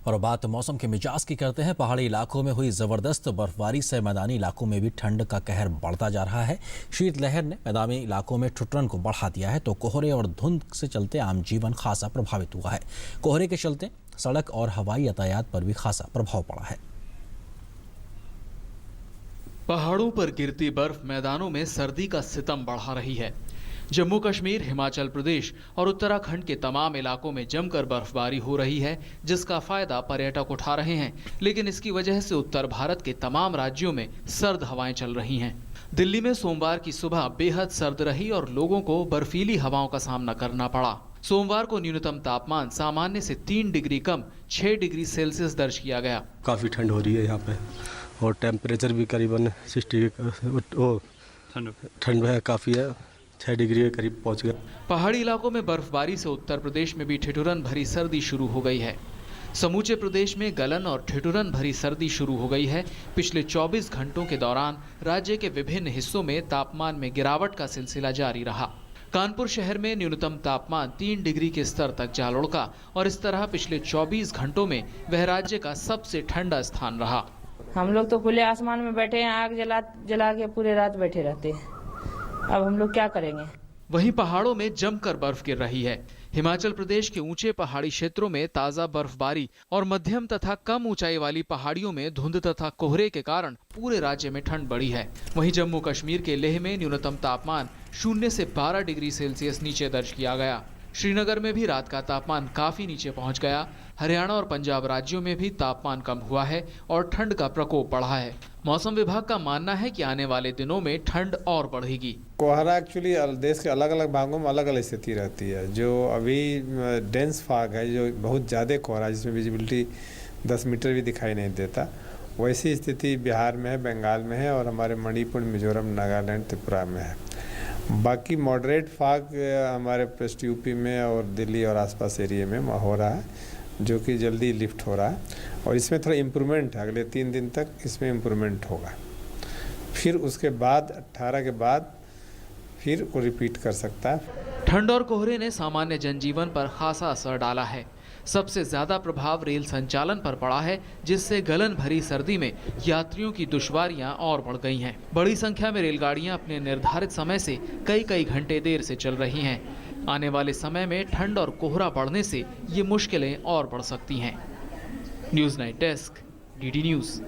और बात मौसम के मिजाज की करते हैं। पहाड़ी इलाकों में हुई जबरदस्त बर्फबारी से मैदानी इलाकों में भी ठंड का कहर बढ़ता जा रहा है। शीतलहर ने मैदानी इलाकों में ठिठुरन को बढ़ा दिया है, तो कोहरे और धुंध से चलते आम जीवन खासा प्रभावित हुआ है। कोहरे के चलते सड़क और हवाई यातायात पर भी खासा प्रभाव पड़ा है। पहाड़ों पर गिरती बर्फ मैदानों में सर्दी का सितम बढ़ा रही है। जम्मू कश्मीर, हिमाचल प्रदेश और उत्तराखंड के तमाम इलाकों में जमकर बर्फबारी हो रही है, जिसका फायदा पर्यटक उठा रहे हैं। लेकिन इसकी वजह से उत्तर भारत के तमाम राज्यों में सर्द हवाएं चल रही हैं। दिल्ली में सोमवार की सुबह बेहद सर्द रही और लोगों को बर्फीली हवाओं का सामना करना पड़ा। सोमवार को न्यूनतम तापमान सामान्य से 3 डिग्री कम 6 डिग्री सेल्सियस दर्ज किया गया। काफ़ी ठंड हो रही है यहाँ पे और टेम्परेचर भी करीबन 60 ठंड है, काफ़ी है, 6 डिग्री के करीब पहुँच गया। पहाड़ी इलाकों में बर्फबारी से उत्तर प्रदेश में भी ठिठुरन भरी सर्दी शुरू हो गई है। समूचे प्रदेश में गलन और ठिठुरन भरी सर्दी शुरू हो गई है। पिछले 24 घंटों के दौरान राज्य के विभिन्न हिस्सों में तापमान में गिरावट का सिलसिला जारी रहा। कानपुर शहर में न्यूनतम तापमान 3 डिग्री के स्तर तक जा लुढ़का और इस तरह पिछले 24 घंटों में वह राज्य का सबसे ठंडा स्थान रहा। हम लोग तो खुले आसमान में बैठे हैं, आग जला के पूरे रात बैठे रहते हैं। अब हम लोग क्या करेंगे। वहीं पहाड़ों में जमकर बर्फ गिर रही है। हिमाचल प्रदेश के ऊंचे पहाड़ी क्षेत्रों में ताजा बर्फबारी और मध्यम तथा कम ऊंचाई वाली पहाड़ियों में धुंध तथा कोहरे के कारण पूरे राज्य में ठंड बढ़ी है। वहीं जम्मू कश्मीर के लेह में न्यूनतम तापमान 0 से 12 डिग्री सेल्सियस नीचे दर्ज किया गया। श्रीनगर में भी रात का तापमान काफी नीचे पहुंच गया। हरियाणा और पंजाब राज्यों में भी तापमान कम हुआ है और ठंड का प्रकोप बढ़ा है। मौसम विभाग का मानना है कि आने वाले दिनों में ठंड और बढ़ेगी। कोहरा एक्चुअली देश के अलग अलग भागों में अलग अलग स्थिति रहती है। जो अभी डेंस फॉग है, जो बहुत ज़्यादा कोहरा जिसमें विजिबिलिटी 10 मीटर भी दिखाई नहीं देता, वैसी स्थिति बिहार में है, बंगाल में है और हमारे मणिपुर, मिजोरम, नागालैंड, त्रिपुरा में है। बाकी मॉडरेट फॉग हमारे वेस्ट यूपी में और दिल्ली और आसपास एरिया में हो रहा है, जो कि जल्दी लिफ्ट हो रहा है और इसमें थोड़ा इम्प्रूवमेंट है। अगले 3 दिन तक इसमें इम्प्रूवमेंट होगा। फिर उसके बाद 18 के बाद फिर वो रिपीट कर सकता है। ठंड और कोहरे ने सामान्य जनजीवन पर खासा असर डाला है। सबसे ज्यादा प्रभाव रेल संचालन पर पड़ा है, जिससे गलन भरी सर्दी में यात्रियों की दुश्वारियां और बढ़ गई हैं। बड़ी संख्या में रेलगाड़ियां अपने निर्धारित समय से कई घंटे देर से चल रही हैं। आने वाले समय में ठंड और कोहरा बढ़ने से ये मुश्किलें और बढ़ सकती हैं। News night desk, DD news.